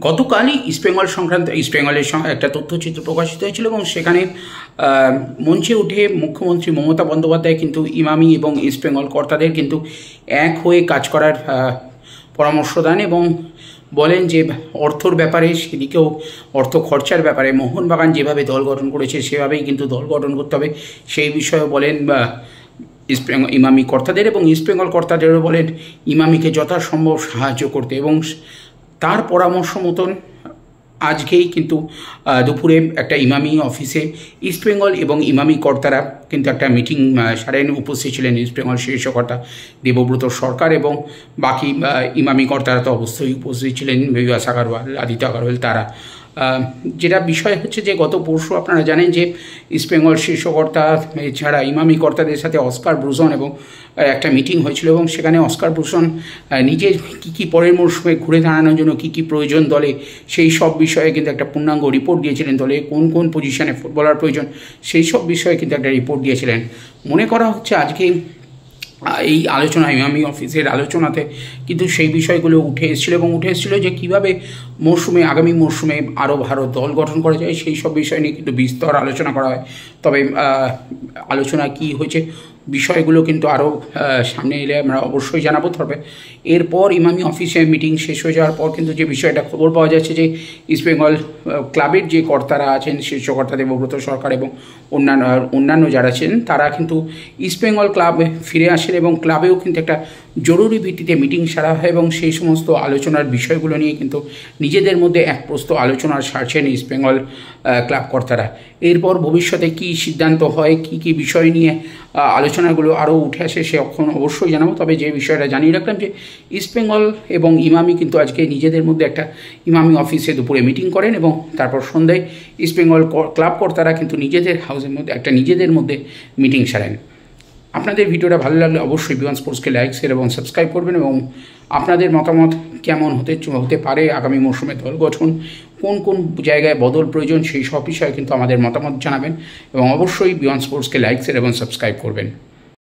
গতকালই ইস্টবেঙ্গল সংক্রান্ত ইস্টবেঙ্গলের একটা তথ্যচিত্র প্রকাশিত হয়েছিল এবং সেখানে মঞ্চে উঠে মুখ্যমন্ত্রী মমতা বন্দ্যোপাধ্যায় কিন্তু ইমামি এবং ইস্টবেঙ্গল কর্তাদের কিন্তু এক হয়ে কাজ করার পরামর্শ দেন এবং বলেন যে অর্থর ব্যাপারে সেদিকেও অর্থ খরচার ব্যাপারে মোহনবাগান যেভাবে দল গঠন করেছে সেভাবেই কিন্তু দল গঠন করতে হবে সেই বিষয়ে বলেন ইমামি কর্তাদের, এবং ইস্টবেঙ্গল কর্তাদেরও বলেন ইমামিকে যথাসম্ভব সাহায্য করতে, এবং তার পরামর্শ মতন আজকেই কিন্তু দুপুরে একটা ইমামি অফিসে ইস্টবেঙ্গল এবং ইমামি কর্তারা কিন্তু একটা মিটিং সারেন। উপস্থিত ছিলেন ইস্টবেঙ্গল শীর্ষকর্তা দেবব্রত সরকার এবং বাকি ইমামি কর্তারা তো অবশ্যই উপস্থিত ছিলেন, বিভাস আগরওয়াল, আদিত্য আগরওয়াল। তারা যেটা বিষয় হচ্ছে যে গত পরশু আপনারা জানেন যে ইস্টবেঙ্গল শীর্ষকর্তা এছাড়া ইমামি কর্তাদের সাথে অস্কার ব্রুজন এবং একটা মিটিং হয়েছিল এবং সেখানে অস্কার ব্রুজন নিজে কী পরের মরশুমে ঘুরে দাঁড়ানোর জন্য কী প্রয়োজন দলে সেই সব বিষয়ে কিন্তু একটা পূর্ণাঙ্গ রিপোর্ট দিয়েছিলেন। দলে কোন কোন পজিশনে ফুটবলার প্রয়োজন সেই সব বিষয়ে কিন্তু একটা রিপোর্ট দিয়েছিলেন। মনে করা হচ্ছে আজকে এই আলোচনা ইমামি অফিসের আলোচনাতে কিন্তু সেই বিষয়গুলো উঠে এসেছিলো এবং উঠে এসেছিলো যে কীভাবে আগামী মরশুমে আরও ভালো দল গঠন করা যায় সেই সব বিষয় নিয়ে কিন্তু বিস্তর আলোচনা করা হয়। তবে আলোচনা কি হয়েছে বিষয়গুলো কিন্তু আরও সামনে এলে আমরা অবশ্যই জানাবো। তবে এরপর ইমামি অফিসে মিটিং শেষ হয়ে যাওয়ার পর কিন্তু যে বিষয়টা খবর পাওয়া যাচ্ছে যে ইস্টবেঙ্গল ক্লাবের যে কর্তারা আছেন, শীর্ষকর্তা দেবব্রত সরকার এবং অন্যান্য যারা আছেন তারা কিন্তু ইস্টবেঙ্গল ক্লাবে ফিরে আসেন এবং ক্লাবেও কিন্তু একটা জরুরি ভিত্তিতে মিটিং সারা হয় এবং সেই সমস্ত আলোচনার বিষয়গুলো নিয়ে কিন্তু নিজেদের মধ্যে এক প্রস্ত আলোচনা সারছেন ইস্টবেঙ্গল ক্লাব কর্তারা। এরপর ভবিষ্যতে কী সিদ্ধান্ত হয়, কী কী বিষয় নিয়ে আলোচনাগুলো আরও উঠে আসে সে এখন অবশ্যই জানাবো। তবে যে বিষয়টা জানিয়ে রাখলাম যে ইস্টবেঙ্গল এবং ইমামি কিন্তু আজকে নিজেদের মধ্যে একটা ইমামি অফিসে দুপুরে মিটিং করেন এবং তারপর সন্ধ্যায় ইস্টবেঙ্গল ক্লাব কর্তারা কিন্তু নিজেদের হাউসের মধ্যে নিজেদের মধ্যে মিটিং সারেন। আপনাদের ভিডিওটা ভালো লাগলে অবশ্যই বিওয়ান স্পোর্টসকে লাইক, শেয়ার এবং সাবস্ক্রাইব করবেন এবং আপনাদের মতামত কেমন হতে পারে আগামী মরশুমে দল গঠন, কোন কোন জায়গায় বদল প্রয়োজন সেই সব বিষয়ে কিন্তু আমাদের মতামত জানাবেন এবং অবশ্যই বিওয়ান স্পোর্টসকে লাইক, শেয়ার এবং সাবস্ক্রাইব করবেন।